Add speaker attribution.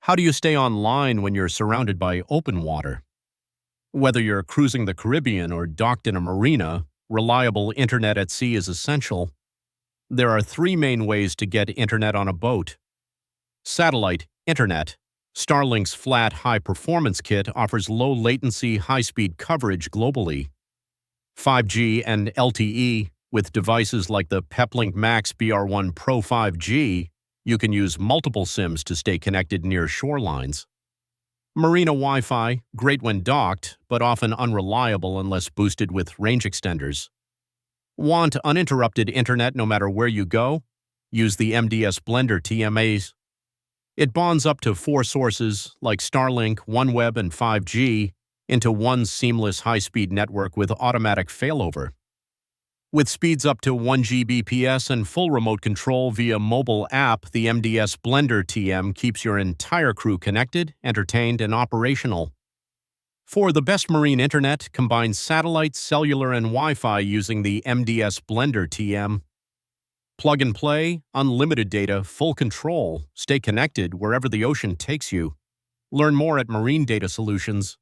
Speaker 1: How do you stay online when you're surrounded by open water? Whether you're cruising the Caribbean or docked in a marina, reliable internet at sea is essential. There are three main ways to get internet on a boat. Satellite internet. Starlink's flat, high-performance kit offers low-latency, high-speed coverage globally. 5G and LTE. With devices like the Peplink Max BR1 Pro 5G, you can use multiple SIMs to stay connected near shorelines. Marina Wi-Fi, great when docked, but often unreliable unless boosted with range extenders. Want uninterrupted internet no matter where you go? Use the MDS Blender TMAs. It bonds up to four sources, like Starlink, OneWeb, and 5G, into one seamless high-speed network with automatic failover. With speeds up to 1 Gbps and full remote control via mobile app, the MDS Blender TM keeps your entire crew connected, entertained, and operational. For the best marine internet, combine satellite, cellular, and Wi-Fi using the MDS Blender TM. Plug and play, unlimited data, full control. Stay connected wherever the ocean takes you. Learn more at Marine Data Solutions.